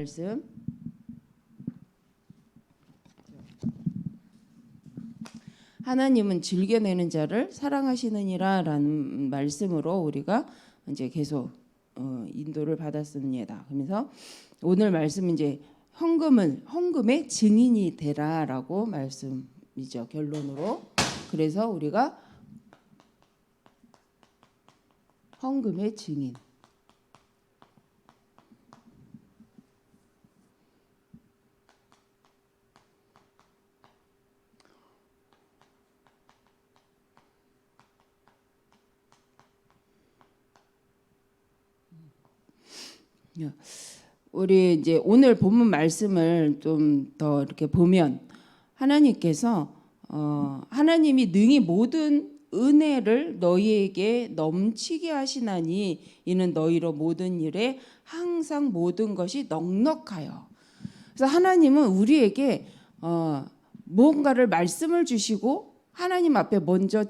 말씀. 하나님은 즐겨내는 자를 사랑하시느니라라는 말씀으로 우리가 이제 계속 인도를 받았습니다. 그래서 오늘 말씀은 이제 헌금의 증인이 되라라고 말씀이죠. 결론으로. 그래서 우리가 헌금의 증인. 우리 이제 오늘 본문 말씀을 좀 더 이렇게 보면 하나님께서 하나님이 능히 모든 은혜를 너희에게 넘치게 하시나니 이는 너희로 모든 일에 항상 모든 것이 넉넉하여. 그래서 하나님은 우리에게 무언가를 말씀을 주시고 하나님 앞에 먼저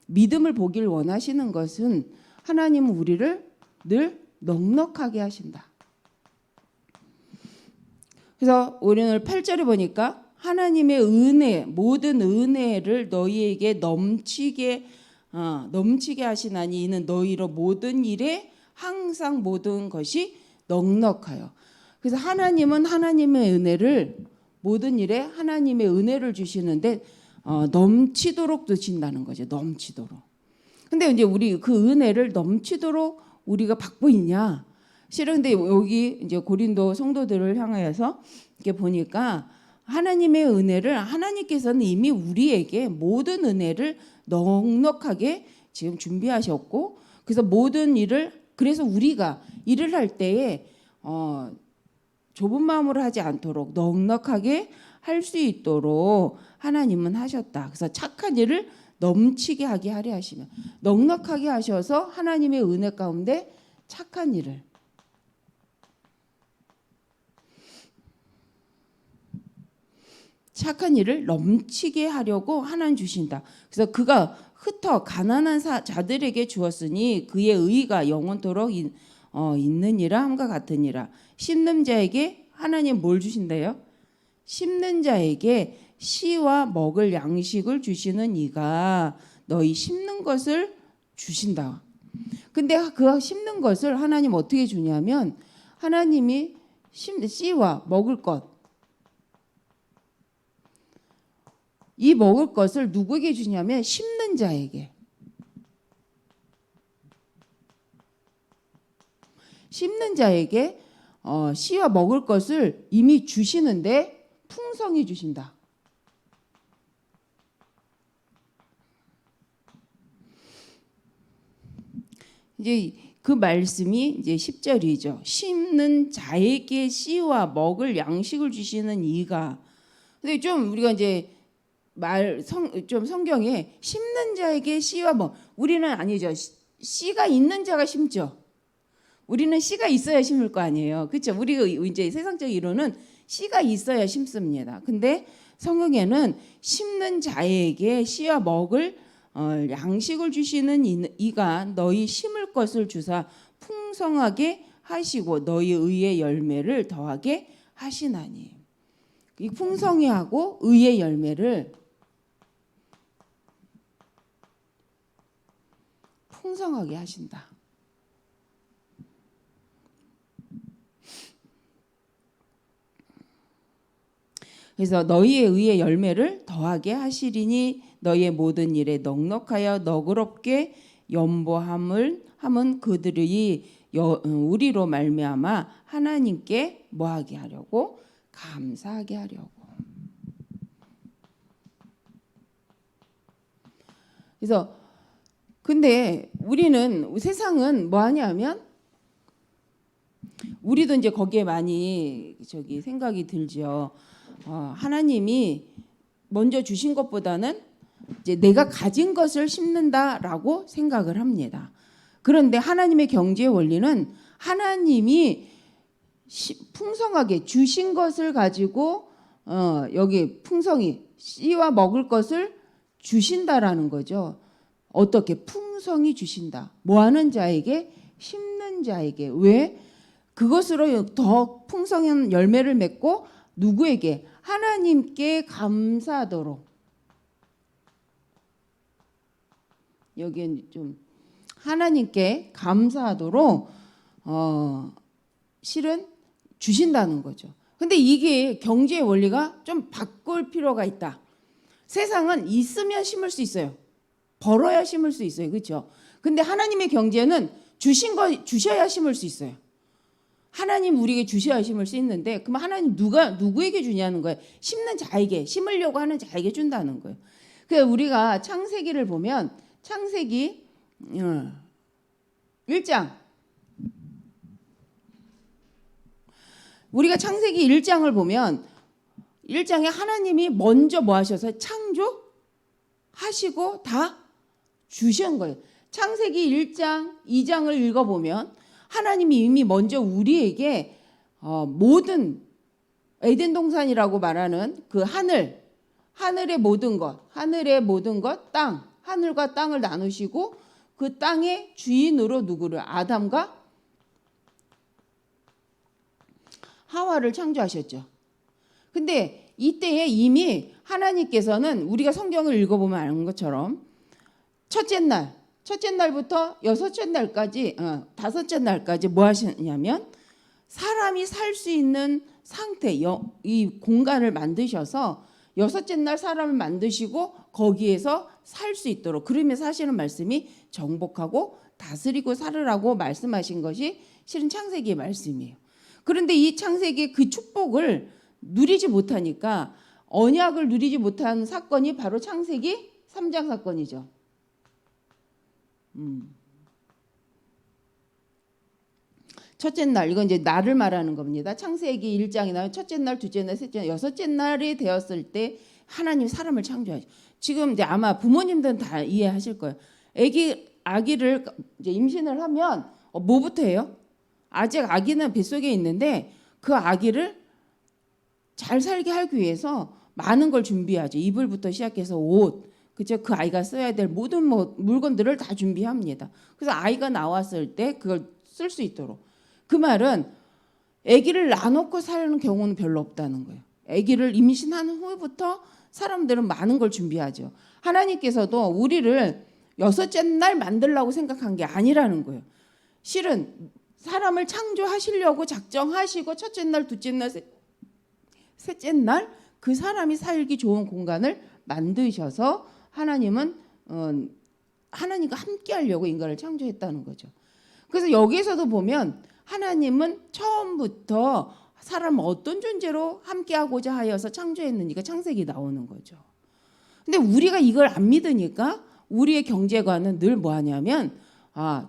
믿음을 보길 원하시는 것은 하나님은 우리를 늘 넉넉하게 하신다. 그래서 오늘 8절에 보니까 하나님의 은혜, 모든 은혜를 너희에게 넘치게 하시나니 이는 너희로 모든 일에 항상 모든 것이 넉넉하여. 그래서 하나님은 하나님의 은혜를 모든 일에 하나님의 은혜를 주시는데 넘치도록 주신다는 거죠. 넘치도록. 근데 이제 우리 그 은혜를 넘치도록 우리가 받고 있냐? 실은 근데 여기 이제 고린도 성도들을 향하여서 이렇게 보니까 하나님의 은혜를 하나님께서는 이미 우리에게 모든 은혜를 넉넉하게 지금 준비하셨고, 그래서 모든 일을, 그래서 우리가 일을 할 때에 좁은 마음으로 하지 않도록 넉넉하게 할 수 있도록 하나님은 하셨다. 그래서 착한 일을 넘치게 하게 하려 하시면 넉넉하게 하셔서 하나님의 은혜 가운데 착한 일을 넘치게 하려고 하나님 주신다. 그래서 그가 흩어 가난한 자들에게 주었으니 그의 의가 영원토록 있느니라 함과 같으니라. 심는 자에게 하나님 뭘 주신대요? 심는 자에게 씨와 먹을 양식을 주시는 이가 너희 심는 것을 주신다. 근데 그 심는 것을 하나님 어떻게 주냐면 하나님이 씨와 먹을 것, 이 먹을 것을 누구에게 주냐면 심는 자에게. 심는 자에게 씨와 먹을 것을 이미 주시는데 풍성히 주신다. 이제 그 말씀이 이제 10절이죠. 심는 자에게 씨와 먹을 양식을 주시는 이가. 근데 좀 우리가 이제 좀 성경에 심는 자에게 씨와 우리는 아니죠. 씨가 있는 자가 심죠. 우리는 씨가 있어야 심을 거 아니에요. 그렇죠? 우리가 이제 세상적 이론은 씨가 있어야 심습니다. 근데 성경에는 심는 자에게 씨와 먹을 양식을 주시는 이가 너희 심을 것을 주사 풍성하게 하시고 너희 의의 열매를 더하게 하시나니. 이 풍성히 하고 의의 열매를 풍성하게 하신다. 그래서 너희의 의의 열매를 더하게 하시리니 너희의 모든 일에 넉넉하여 너그럽게 연보함은 그들이 우리로 말미암아 하나님께 뭐하게 하려고? 감사하게 하려고. 그래서 근데 세상은 뭐 하냐면 우리도 이제 거기에 많이 생각이 들죠. 하나님이 먼저 주신 것보다는 이제 내가 가진 것을 심는다라고 생각을 합니다. 그런데 하나님의 경제의 원리는 하나님이 풍성하게 주신 것을 가지고 여기 풍성히 씨와 먹을 것을 주신다라는 거죠. 어떻게 풍성히 주신다. 뭐하는 자에게? 심는 자에게. 왜? 그것으로 더 풍성한 열매를 맺고 누구에게? 하나님께 감사하도록. 여기는 좀 하나님께 감사하도록 실은 주신다는 거죠. 근데 이게 경제의 원리가 좀 바꿀 필요가 있다. 세상은 있으면 심을 수 있어요. 벌어야 심을 수 있어요. 그렇죠? 근데 하나님의 경제는 주신 거 주셔야 심을 수 있어요. 하나님 우리에게 주셔야 심을 수 있는데 그럼 하나님 누구에게 주냐는 거예요. 심는 자에게, 심으려고 하는 자에게 준다는 거예요. 그래서 우리가 창세기를 보면 창세기 1장 우리가 창세기 1장을 보면 1장에 하나님이 먼저 뭐 하셔서 창조하시고 다 주신 거예요. 창세기 1장, 2장을 읽어보면 하나님이 이미 먼저 우리에게 모든 에덴 동산이라고 말하는 그 하늘의 모든 것, 땅, 하늘과 땅을 나누시고 그 땅의 주인으로 누구를? 아담과 하와를 창조하셨죠. 근데 이때에 이미 하나님께서는 우리가 성경을 읽어보면 아는 것처럼 첫째 날부터 여섯째 날까지, 다섯째 날까지 뭐 하시냐면 사람이 살 수 있는 상태, 이 공간을 만드셔서 여섯째 날 사람을 만드시고 거기에서 살 수 있도록 그러면서 하시는 말씀이 정복하고 다스리고 살으라고 말씀하신 것이 실은 창세기의 말씀이에요. 그런데 이 창세기의 그 축복을 누리지 못하니까 언약을 누리지 못한 사건이 바로 창세기 3장 사건이죠. 첫째 날, 이건 이제 날을 말하는 겁니다. 창세기 1장에 나오면 첫째 날, 둘째 날, 셋째 날, 여섯째 날이 되었을 때 하나님 사람을 창조하죠. 지금 이제 아마 부모님들은 다 이해하실 거예요. 아기를 이제 임신을 하면 뭐부터 해요? 아직 아기는 뱃속에 있는데 그 아기를 잘 살게 하기 위해서 많은 걸 준비하죠. 이불부터 시작해서 옷, 그죠? 그 아이가 써야 될 모든 물건들을 다 준비합니다. 그래서 아이가 나왔을 때 그걸 쓸 수 있도록. 그 말은 아기를 놔놓고 사는 경우는 별로 없다는 거예요. 아기를 임신한 후부터 사람들은 많은 걸 준비하죠. 하나님께서도 우리를 여섯째 날 만들려고 생각한 게 아니라는 거예요. 실은 사람을 창조하시려고 작정하시고 첫째 날, 둘째 날, 셋째 날 그 사람이 살기 좋은 공간을 만드셔서 하나님은 하나님과 함께 하려고 인간을 창조했다는 거죠. 그래서 여기에서도 보면 하나님은 처음부터 사람을 어떤 존재로 함께하고자 하여서 창조했는지가 창세기 나오는 거죠. 근데 우리가 이걸 안 믿으니까 우리의 경제관은 늘 뭐하냐면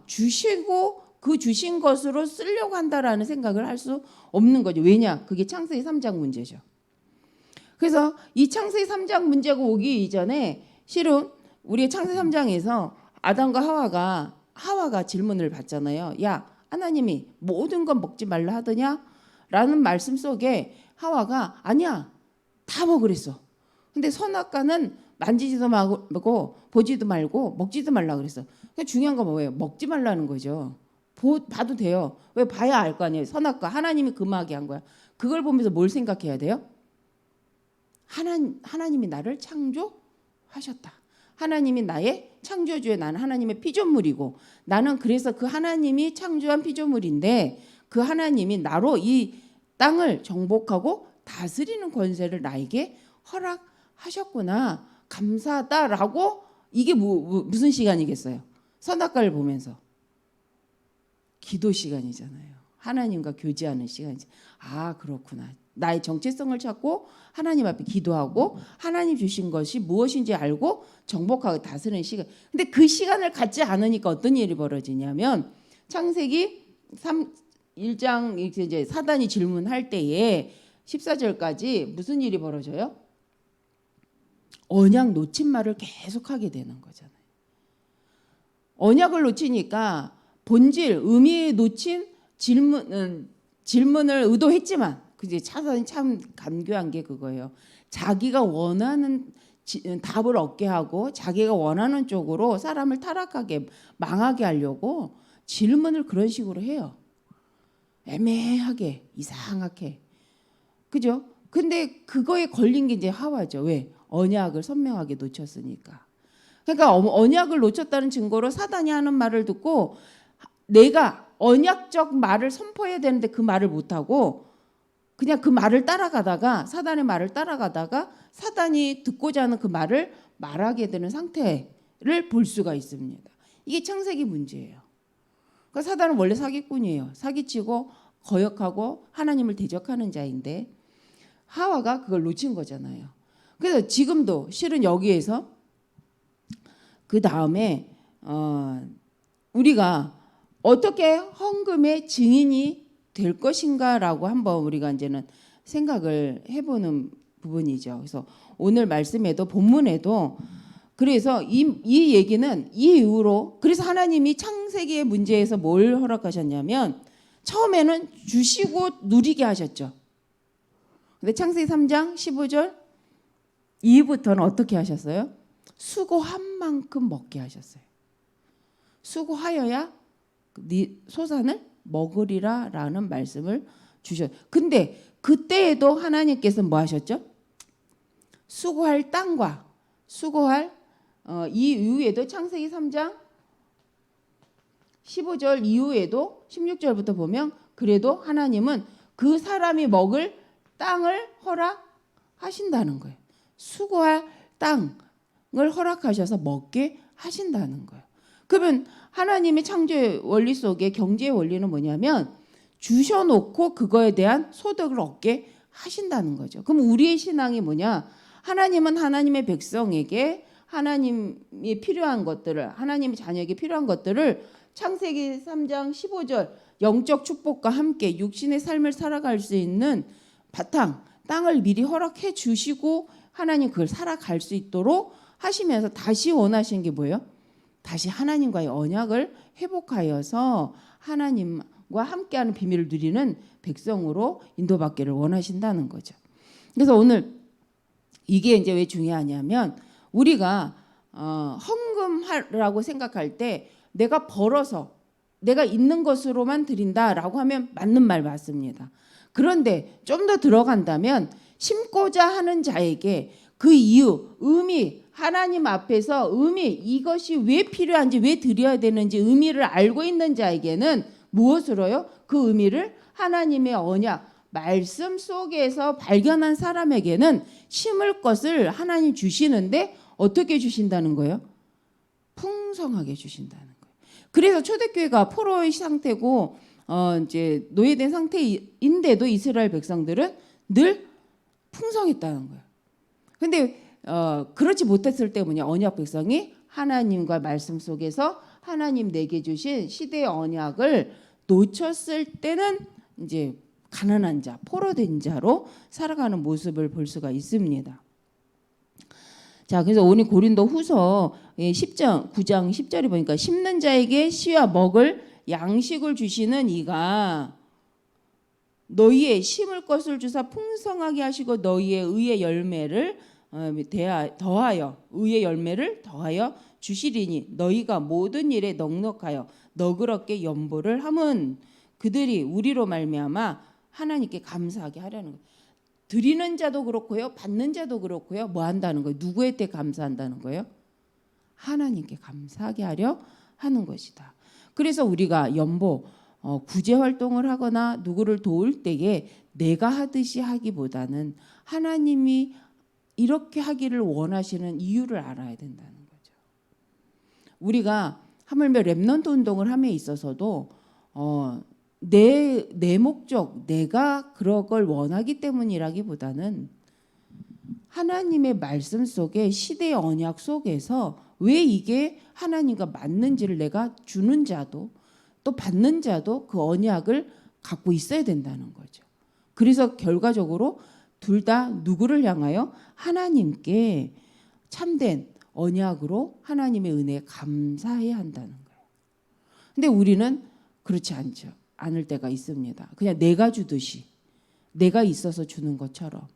주시고 그 주신 것으로 쓰려고 한다라는 생각을 할 수 없는 거죠. 왜냐? 그게 창세기 3장 문제죠. 그래서 이 창세기 3장 문제가 오기 이전에 실은 우리 창세기 3장에서 아담과 하와가 질문을 받잖아요. 야, 하나님이 모든 건 먹지 말라 하더냐? 라는 말씀 속에 하와가 아니야, 다 먹으랬어. 근데 선악과는 만지지도 말고 보지도 말고 먹지도 말라 그랬어. 중요한 건 뭐예요? 먹지 말라는 거죠. 봐도 돼요. 왜 봐야 알 거 아니에요. 선악과 하나님이 금하게 한 거야. 그걸 보면서 뭘 생각해야 돼요? 하나님이 나를 창조하셨다. 하나님이 나의 창조주에 나는 하나님의 피조물이고 나는 그래서 그 하나님이 창조한 피조물인데 그 하나님이 나로 이 땅을 정복하고 다스리는 권세를 나에게 허락하셨구나. 감사하다라고. 이게 무슨 시간이겠어요? 선악과를 보면서 기도 시간이잖아요. 하나님과 교제하는 시간이지. 그렇구나. 나의 정체성을 찾고 하나님 앞에 기도하고 하나님 주신 것이 무엇인지 알고 정복하고 다스리는 시간. 근데 그 시간을 갖지 않으니까 어떤 일이 벌어지냐면 창세기 1장 이제 사단이 질문할 때에 14절까지 무슨 일이 벌어져요? 언약 놓친 말을 계속하게 되는 거잖아요. 언약을 놓치니까 본질, 의미에 놓친 질문을 의도했지만 그게 사단이 참 간교한 게 그거예요. 자기가 원하는 답을 얻게 하고 자기가 원하는 쪽으로 사람을 타락하게 망하게 하려고 질문을 그런 식으로 해요. 애매하게 이상하게 그죠? 근데 그거에 걸린 게 이제 하와죠. 왜? 언약을 선명하게 놓쳤으니까. 그러니까 언약을 놓쳤다는 증거로 사단이 하는 말을 듣고 내가 언약적 말을 선포해야 되는데 그 말을 못하고 그냥 그 말을 따라가다가 사단의 말을 따라가다가 사단이 듣고자 하는 그 말을 말하게 되는 상태를 볼 수가 있습니다. 이게 창세기 문제예요. 그러니까 사단은 원래 사기꾼이에요. 사기치고 거역하고 하나님을 대적하는 자인데 하와가 그걸 놓친 거잖아요. 그래서 지금도 실은 여기에서 그 다음에 우리가 어떻게 헌금의 증인이 될 것인가라고 한번 우리가 이제는 생각을 해보는 부분이죠. 그래서 오늘 말씀에도 본문에도 그래서 이 얘기는 이 이후로 그래서 하나님이 창세기의 문제에서 뭘 허락하셨냐면 처음에는 주시고 누리게 하셨죠. 근데 창세기 3장 15절 이후부터는 어떻게 하셨어요? 수고한 만큼 먹게 하셨어요. 수고하여야 네 소산을 먹으리라 라는 말씀을 주셨어요. 근데 그때에도 하나님께서 뭐 하셨죠? 수고할 땅과 수고할 이 이후에도 창세기 3장 15절 이후에도 16절부터 보면 그래도 하나님은 그 사람이 먹을 땅을 허락하신다는 거예요. 수고할 땅을 허락하셔서 먹게 하신다는 거예요. 그러면 하나님의 창조의 원리 속에 경제의 원리는 뭐냐면 주셔놓고 그거에 대한 소득을 얻게 하신다는 거죠. 그럼 우리의 신앙이 뭐냐? 하나님은 하나님의 백성에게 하나님이 필요한 것들을 하나님의 자녀에게 필요한 것들을 창세기 3장 15절 영적 축복과 함께 육신의 삶을 살아갈 수 있는 바탕 땅을 미리 허락해 주시고 하나님 그걸 살아갈 수 있도록 하시면서 다시 원하시는 게 뭐예요? 다시 하나님과의 언약을 회복하여서 하나님과 함께하는 비밀을 누리는 백성으로 인도받기를 원하신다는 거죠. 그래서 오늘 이게 이제 왜 중요하냐면 우리가 헌금하라고 생각할 때 내가 벌어서 내가 있는 것으로만 드린다라고 하면 맞는 말 맞습니다. 그런데 좀 더 들어간다면 심고자 하는 자에게 그 이유, 의미, 하나님 앞에서 의미, 이것이 왜 필요한지, 왜 드려야 되는지 의미를 알고 있는 자에게는 무엇으로요? 그 의미를 하나님의 언약, 말씀 속에서 발견한 사람에게는 심을 것을 하나님 주시는데 어떻게 주신다는 거예요? 풍성하게 주신다는 거예요. 그래서 초대교회가 포로의 상태고 이제 노예된 상태인데도 이스라엘 백성들은 늘 풍성했다는 거예요. 근데 그렇지 못했을 때 뭐냐? 언약 백성이 하나님과 말씀 속에서 하나님 내게 주신 시대의 언약을 놓쳤을 때는 이제 가난한 자, 포로된 자로 살아가는 모습을 볼 수가 있습니다. 자, 그래서 오늘 고린도 후서 9장 10절에 보니까 심는 자에게 씨와 먹을 양식을 주시는 이가 너희의 심을 것을 주사 풍성하게 하시고 너희의 의의 열매를 더하여 주시리니 너희가 모든 일에 넉넉하여 너그럽게 연보를 함은 그들이 우리로 말미암아 하나님께 감사하게 하려는 거예요. 드리는 자도 그렇고요, 받는 자도 그렇고요. 뭐 한다는 거예요? 누구한테 감사한다는 거예요? 하나님께 감사하게 하려 하는 것이다. 그래서 우리가 연보 구제 활동을 하거나 누구를 도울 때에 내가 하듯이 하기보다는 하나님이 이렇게 하기를 원하시는 이유를 알아야 된다는 거죠. 우리가 하물며 렘넌트 운동을 함에 있어서도 내 목적, 내가 그런 걸 원하기 때문이라기보다는 하나님의 말씀 속에 시대의 언약 속에서 왜 이게 하나님과 맞는지를 내가 주는 자도 또 받는 자도 그 언약을 갖고 있어야 된다는 거죠. 그래서 결과적으로 둘 다 누구를 향하여 하나님께 참된 언약으로 하나님의 은혜에 감사해야 한다는 거예요. 근데 우리는 그렇지 않을 때가 있습니다. 그냥 내가 주듯이 내가 있어서 주는 것처럼.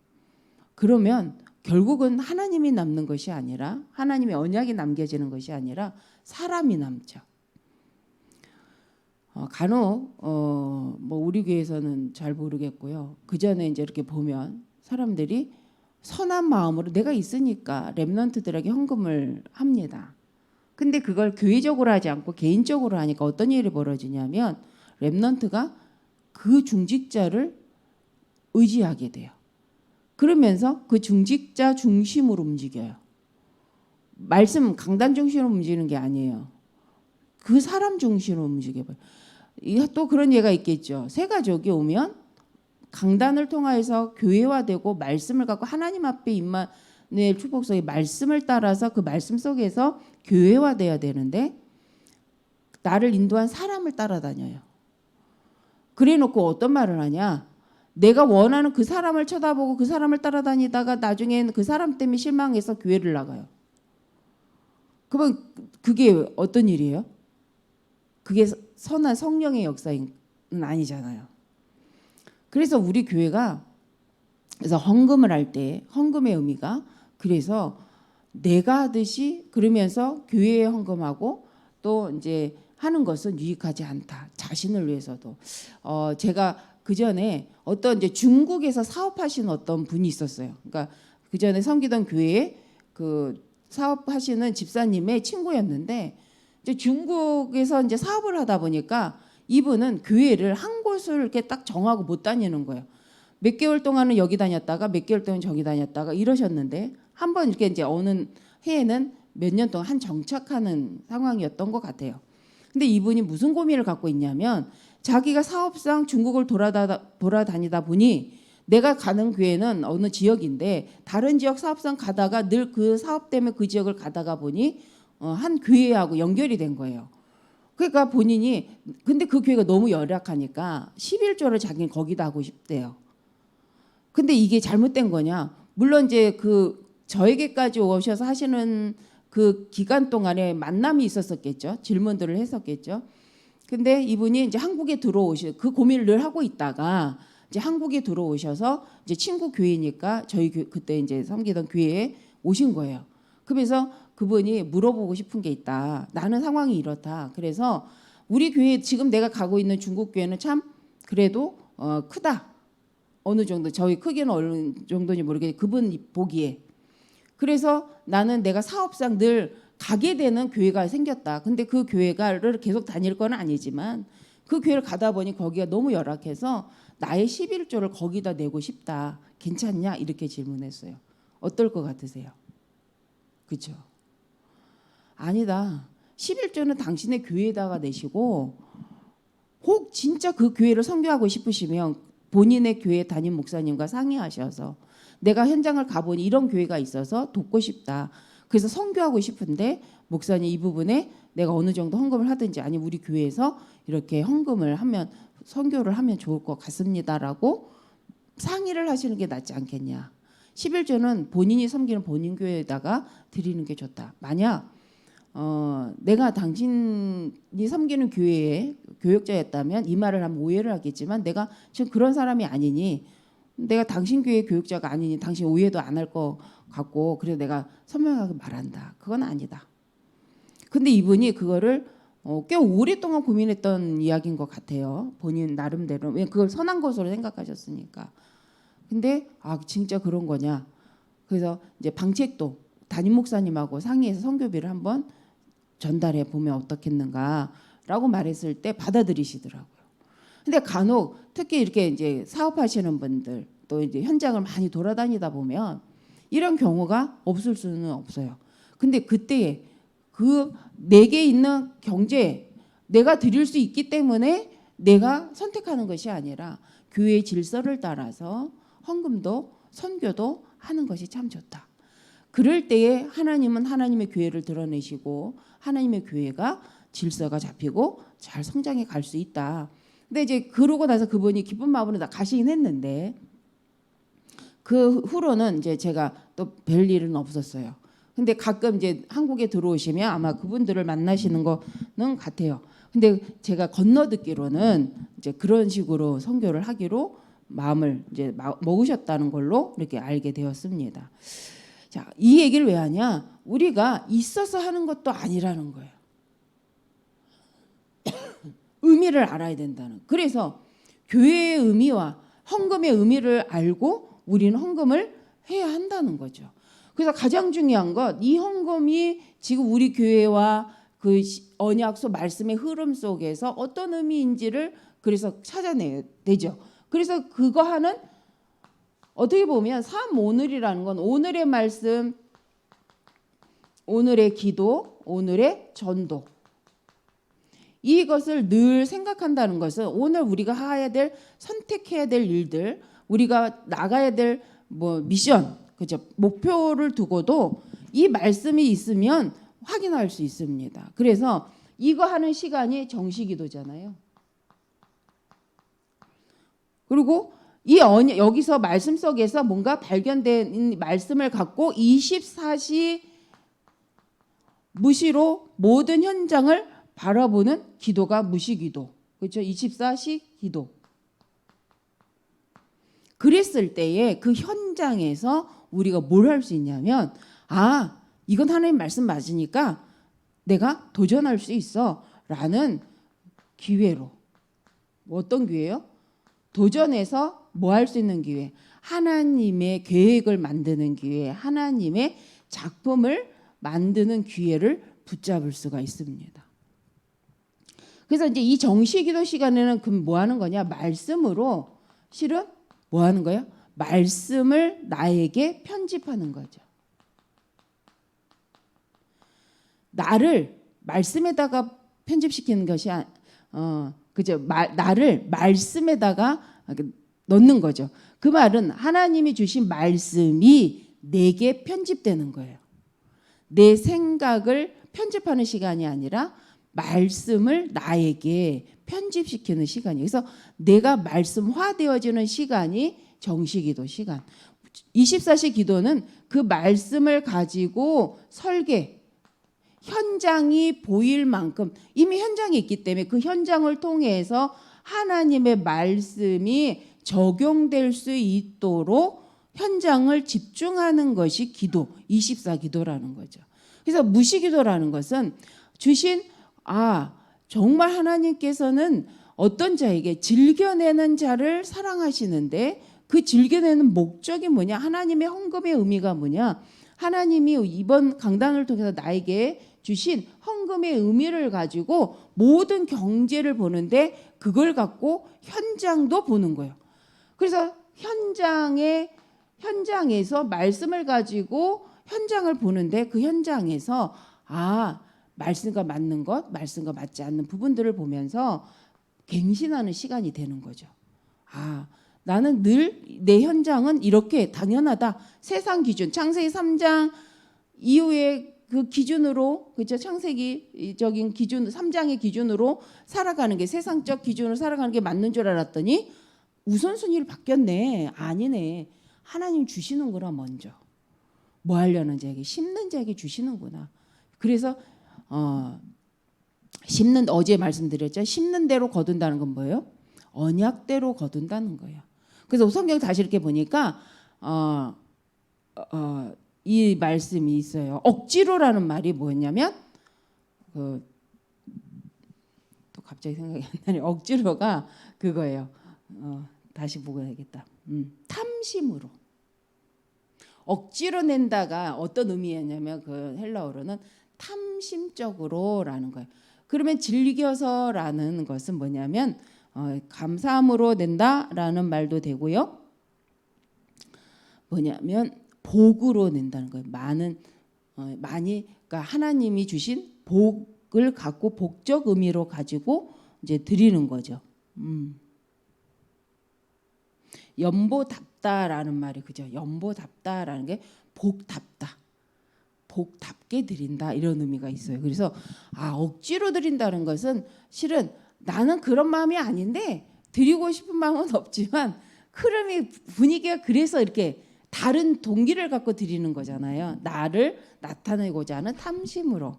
그러면 결국은 하나님이 남는 것이 아니라 하나님의 언약이 남겨지는 것이 아니라 사람이 남죠. 간혹 뭐 우리 교회에서는 잘 모르겠고요. 그 전에 이제 이렇게 보면 사람들이 선한 마음으로 내가 있으니까 렘넌트들에게 헌금을 합니다. 근데 그걸 교회적으로 하지 않고 개인적으로 하니까 어떤 일이 벌어지냐면 렘넌트가 그 중직자를 의지하게 돼요. 그러면서 그 중직자 중심으로 움직여요. 말씀 강단 중심으로 움직이는 게 아니에요. 그 사람 중심으로 움직여봐요. 또 그런 예가 있겠죠. 새 가족이 오면 강단을 통하여서 교회화되고 말씀을 갖고 하나님 앞에 임마누엘 축복성의 말씀을 따라서 그 말씀 속에서 교회화돼야 되는데 나를 인도한 사람을 따라다녀요. 그래놓고 어떤 말을 하냐? 내가 원하는 그 사람을 쳐다보고 그 사람을 따라다니다가 나중에는 그 사람 때문에 실망해서 교회를 나가요. 그러면 그게 어떤 일이에요? 그게 선한 성령의 역사는 아니잖아요. 그래서 우리 교회가 그래서 헌금을 할 때 헌금의 의미가 그래서 내가 하듯이 그러면서 교회에 헌금하고 또 이제 하는 것은 유익하지 않다. 자신을 위해서도. 제가 그 전에 어떤 이제 중국에서 사업하시는 어떤 분이 있었어요. 그러니까 그 전에 섬기던 교회에 그 사업하시는 집사님의 친구였는데 이제 중국에서 이제 사업을 하다 보니까 이분은 교회를 한 곳을 이렇게 딱 정하고 못 다니는 거예요. 몇 개월 동안은 여기 다녔다가 몇 개월 동안 저기 다녔다가 이러셨는데 한번 이렇게 이제 어느 해에는 몇 년 동안 한 정착하는 상황이었던 것 같아요. 근데 이분이 무슨 고민을 갖고 있냐면 자기가 사업상 중국을 돌아다니다 보니 내가 가는 교회는 어느 지역인데 다른 지역 사업상 가다가 늘 그 사업 때문에 그 지역을 가다가 보니 한 교회하고 연결이 된 거예요. 그러니까 본인이 근데 그 교회가 너무 열악하니까 11조를 자기는 거기다 하고 싶대요. 근데 이게 잘못된 거냐? 물론 이제 그 저에게까지 오셔서 하시는 그 기간 동안에 만남이 있었었겠죠. 질문들을 했었겠죠. 근데 이분이 이제 한국에 그 고민을 늘 하고 있다가 이제 한국에 들어오셔서 이제 친구 교회니까 저희 그때 이제 섬기던 교회에 오신 거예요. 그래서 그분이 물어보고 싶은 게 있다. 나는 상황이 이렇다. 그래서 우리 교회 지금 내가 가고 있는 중국 교회는 참 그래도 크다. 어느 정도 저희 크기는 어느 정도인지 모르겠는데 그분 보기에. 그래서 나는 내가 사업상 늘 가게 되는 교회가 생겼다. 근데 그 교회를 계속 다닐 건 아니지만 그 교회를 가다 보니 거기가 너무 열악해서 나의 11조를 거기다 내고 싶다. 괜찮냐? 이렇게 질문했어요. 어떨 것 같으세요? 그렇죠? 아니다. 11조는 당신의 교회에다가 내시고 혹 진짜 그 교회를 선교하고 싶으시면 본인의 교회 담임 목사님과 상의하셔서 내가 현장을 가보니 이런 교회가 있어서 돕고 싶다. 그래서 선교하고 싶은데 목사님 이 부분에 내가 어느 정도 헌금을 하든지 아니면 우리 교회에서 이렇게 헌금을 하면 선교를 하면 좋을 것 같습니다라고 상의를 하시는 게 낫지 않겠냐. 11조는 본인이 섬기는 본인 교회에다가 드리는 게 좋다. 만약 내가 당신이 섬기는 교회의 교역자였다면 이 말을 하면 오해를 하겠지만 내가 지금 그런 사람이 아니니 내가 당신 교회 교역자가 아니니 당신 오해도 안 할 것 같고 그래서 내가 선명하게 말한다. 그건 아니다. 근데 이분이 그거를 꽤 오랫동안 고민했던 이야기인 것 같아요. 본인 나름대로. 왜 그걸 선한 것으로 생각하셨으니까. 근데 진짜 그런 거냐. 그래서 이제 방책도 담임 목사님하고 상의해서 선교비를 한번 전달해 보면 어떻겠는가라고 말했을 때 받아들이시더라고요. 근데 간혹 특히 이렇게 이제 사업하시는 분들 또 이제 현장을 많이 돌아다니다 보면 이런 경우가 없을 수는 없어요. 근데 그때에 그 내게 있는 경제 내가 드릴 수 있기 때문에 내가 선택하는 것이 아니라 교회의 질서를 따라서 헌금도 선교도 하는 것이 참 좋다. 그럴 때에 하나님은 하나님의 교회를 드러내시고 하나님의 교회가 질서가 잡히고 잘 성장해 갈 수 있다. 근데 이제 그러고 나서 그분이 기쁜 마음으로 다 가시긴 했는데 그 후로는 이제 제가 또 뵐 일은 없었어요. 근데 가끔 이제 한국에 들어오시면 아마 그분들을 만나시는 거는 같아요. 근데 제가 건너듣기로는 이제 그런 식으로 선교를 하기로 마음을 이제 먹으셨다는 걸로 이렇게 알게 되었습니다. 자, 이 얘기를 왜 하냐? 우리가 있어서 하는 것도 아니라는 거예요. 의미를 알아야 된다는. 그래서 교회의 의미와 헌금의 의미를 알고 우리는 헌금을 해야 한다는 거죠. 그래서 가장 중요한 것, 이 헌금이 지금 우리 교회와 그 언약서 말씀의 흐름 속에서 어떤 의미인지를 그래서 찾아내야 되죠. 그래서 그거 하는, 어떻게 보면 오늘이라는 건 오늘의 말씀, 오늘의 기도, 오늘의 전도, 이것을 늘 생각한다는 것은 오늘 우리가 해야 될, 선택해야 될 일들, 우리가 나가야 될 뭐 미션, 그죠? 목표를 두고도 이 말씀이 있으면 확인할 수 있습니다. 그래서 이거 하는 시간이 정시기도잖아요. 그리고 이 여기서 말씀 속에서 뭔가 발견된 말씀을 갖고 24시 무시로 모든 현장을 바라보는 기도가 무시기도. 그렇죠? 24시 기도. 그랬을 때에 그 현장에서 우리가 뭘 할 수 있냐면, 아, 이건 하나님 말씀 맞으니까 내가 도전할 수 있어 라는 기회로. 어떤 기회요? 도전해서 뭐 할 수 있는 기회? 하나님의 계획을 만드는 기회, 하나님의 작품을 만드는 기회를 붙잡을 수가 있습니다. 그래서 이제 이 정시기도 시간에는 그럼 뭐 하는 거냐? 말씀으로 실은 뭐 하는 거예요? 말씀을 나에게 편집하는 거죠. 나를 말씀에다가 편집시키는 것이 그죠? 나를 말씀에다가 넣는 거죠. 그 말은 하나님이 주신 말씀이 내게 편집되는 거예요. 내 생각을 편집하는 시간이 아니라 말씀을 나에게 편집시키는 시간이에요. 그래서 내가 말씀화되어지는 시간이 정시기도 시간. 24시 기도는 그 말씀을 가지고 설계, 현장이 보일 만큼 이미 현장이 있기 때문에 그 현장을 통해서 하나님의 말씀이 적용될 수 있도록 현장을 집중하는 것이 기도, 24기도라는 거죠. 그래서 무시기도라는 것은 주신 정말 하나님께서는 어떤 자에게 즐겨내는 자를 사랑하시는데 그 즐겨내는 목적이 뭐냐? 하나님의 헌금의 의미가 뭐냐? 하나님이 이번 강단을 통해서 나에게 주신 헌금의 의미를 가지고 모든 경제를 보는데 그걸 갖고 현장도 보는 거예요. 그래서 현장에서 말씀을 가지고 현장을 보는데 그 현장에서 말씀과 맞는 것, 말씀과 맞지 않는 부분들을 보면서 갱신하는 시간이 되는 거죠. 나는 늘 내 현장은 이렇게 당연하다. 세상 기준, 창세기 3장 이후에 그 기준으로, 그렇죠? 창세기적인 기준, 3장의 기준으로 살아가는 게, 세상적 기준으로 살아가는 게 맞는 줄 알았더니 우선순위를 바뀌었네. 아니네. 하나님 주시는구나. 먼저 뭐 하려는 자에게, 심는 자에게 주시는구나. 그래서 어제 말씀드렸죠. 심는 대로 거둔다는 건 뭐예요? 언약대로 거둔다는 거예요. 그래서 성경 다시 이렇게 보니까 이 말씀이 있어요. 억지로라는 말이 뭐였냐면 또 갑자기 생각이 안 나네. 억지로가 그거예요. 다시 보고 해야겠다. 탐심으로. 억지로 낸다가 어떤 의미였냐면 그 헬라어로는 탐심적으로라는 거예요. 그러면 즐겨서라는 것은 뭐냐면 감사함으로 낸다라는 말도 되고요. 뭐냐면 복으로 낸다는 거예요. 많이 그러니까 하나님이 주신 복을 갖고 복적 의미로 가지고 이제 드리는 거죠. 연보답다라는 말이 그죠. 연보답다라는 게 복답다. 복답게 드린다 이런 의미가 있어요. 그래서 억지로 드린다는 것은 실은 나는 그런 마음이 아닌데 드리고 싶은 마음은 없지만 흐름이 분위기가 그래서 이렇게 다른 동기를 갖고 드리는 거잖아요. 나를 나타내고자 하는 탐심으로.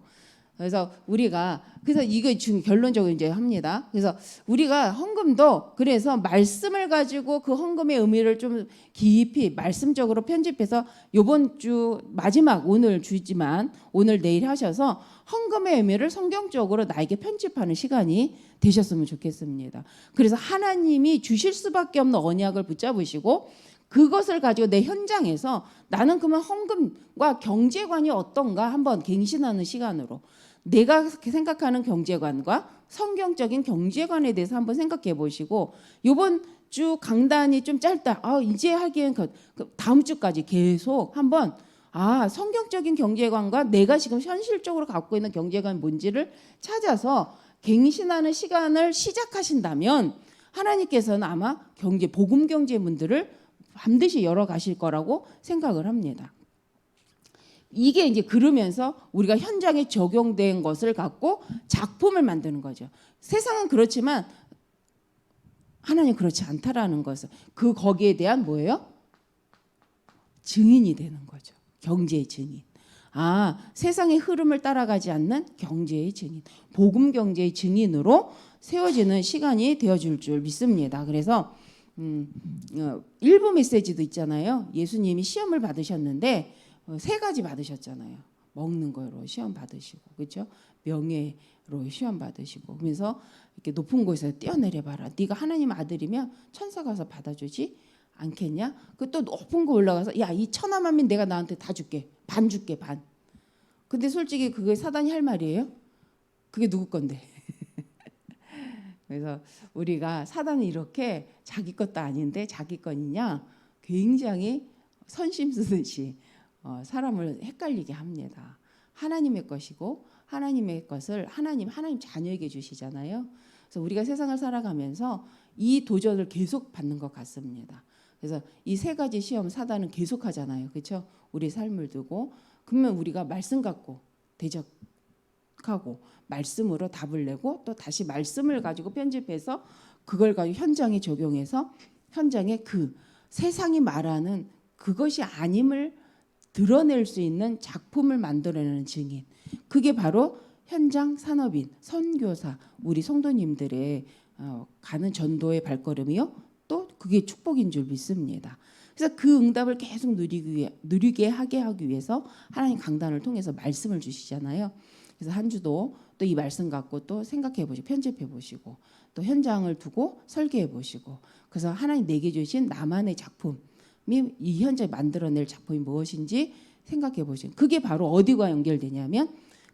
그래서 이거 지금 결론적으로 이제 합니다. 그래서 우리가 헌금도 그래서 말씀을 가지고 그 헌금의 의미를 좀 깊이 말씀적으로 편집해서 이번 주 마지막 오늘 주지만 오늘 내일 하셔서 헌금의 의미를 성경적으로 나에게 편집하는 시간이 되셨으면 좋겠습니다. 그래서 하나님이 주실 수밖에 없는 언약을 붙잡으시고 그것을 가지고 내 현장에서 나는 그러면 헌금과 경제관이 어떤가 한번 갱신하는 시간으로 내가 생각하는 경제관과 성경적인 경제관에 대해서 한번 생각해 보시고 이번 주 강단이 좀 짧다. 이제 하기엔 다음 주까지 계속 한번 성경적인 경제관과 내가 지금 현실적으로 갖고 있는 경제관이 뭔지를 찾아서 갱신하는 시간을 시작하신다면 하나님께서는 아마 복음 경제 문들을 반드시 열어가실 거라고 생각을 합니다. 이게 이제 그러면서 우리가 현장에 적용된 것을 갖고 작품을 만드는 거죠. 세상은 그렇지만 하나님 그렇지 않다라는 것은 거기에 대한 뭐예요? 증인이 되는 거죠. 경제의 증인. 세상의 흐름을 따라가지 않는 경제의 증인, 복음 경제의 증인으로 세워지는 시간이 되어줄 줄 믿습니다. 그래서 일부 메시지도 있잖아요. 예수님이 시험을 받으셨는데 3가지 받으셨잖아요. 먹는 거로 시험 받으시고, 그렇죠? 명예로 시험 받으시고, 그래서 이렇게 높은 곳에서 뛰어내려 봐라. 네가 하나님 아들이면 천사 가서 받아주지 않겠냐? 그 또 높은 곳 올라가서 야, 이 천하만민 내가 나한테 다 줄게. 반 줄게, 반. 근데 솔직히 그게 사단이 할 말이에요? 그게 누구 건데? 그래서 우리가 사단은 이렇게 자기 것도 아닌데 자기 거냐 굉장히 선심 쓰듯이 사람을 헷갈리게 합니다. 하나님의 것이고 하나님의 것을 하나님 자녀에게 주시잖아요. 그래서 우리가 세상을 살아가면서 이 도전을 계속 받는 것 같습니다. 그래서 이 3가지 시험 사단은 계속하잖아요. 그렇죠? 우리 삶을 두고 그러면 우리가 말씀 갖고 대적하고 말씀으로 답을 내고 또 다시 말씀을 가지고 편집해서 그걸 가지고 현장에 적용해서 현장에 세상이 말하는 그것이 아님을 드러낼 수 있는 작품을 만들어내는 증인. 그게 바로 현장 산업인, 선교사, 우리 성도님들의 가는 전도의 발걸음이요. 또 그게 축복인 줄 믿습니다. 그래서 그 응답을 계속 누리게 하게 하기 위해서 하나님 강단을 통해서 말씀을 주시잖아요. 그래서 한 주도 또 이 말씀 갖고 또 생각해 보시고 편집해 보시고 또 현장을 두고 설계해 보시고 그래서 하나님 내게 주신 나만의 작품이 이 현재 만들어낼 작품이 무엇인지 생각해 보시고 그게 바로 어디와 연결되냐면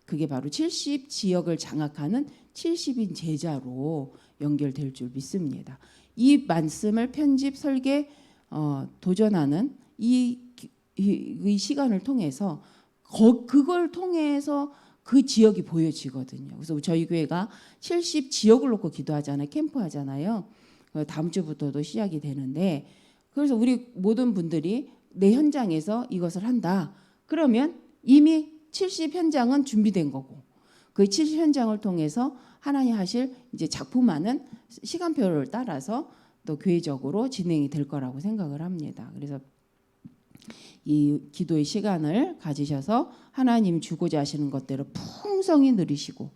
그게 바로 70 지역을 장악하는 70인 제자로 연결될 줄 믿습니다. 이 말씀을 편집 설계 도전하는 이 시간을 통해서 그걸 통해서 그 지역이 보여지거든요. 그래서 저희 교회가 70 지역을 놓고 기도하잖아요. 캠프하잖아요. 다음 주부터도 시작이 되는데 그래서 우리 모든 분들이 내 현장에서 이것을 한다. 그러면 이미 70 현장은 준비된 거고 그 70 현장을 통해서 하나님 하실 이제 작품하는 시간표를 따라서 또 교회적으로 진행이 될 거라고 생각을 합니다. 그래서 이 기도의 시간을 가지셔서 하나님 주고자 하시는 것대로 풍성히 누리시고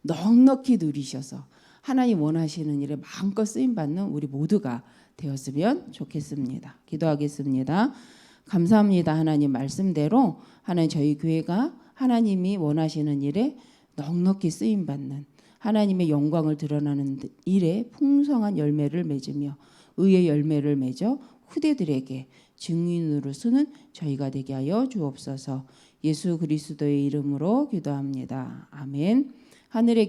넉넉히 누리셔서 하나님 원하시는 일에 마음껏 쓰임 받는 우리 모두가 되었으면 좋겠습니다. 기도하겠습니다. 감사합니다. 하나님 말씀대로 하나님 저희 교회가 하나님이 원하시는 일에 넉넉히 쓰임 받는 하나님의 영광을 드러나는 일에 풍성한 열매를 맺으며 의의 열매를 맺어 후대들에게 증인으로 쓰는 저희가 되게 하여 주옵소서. 예수 그리스도의 이름으로 기도합니다. 아멘. 하늘에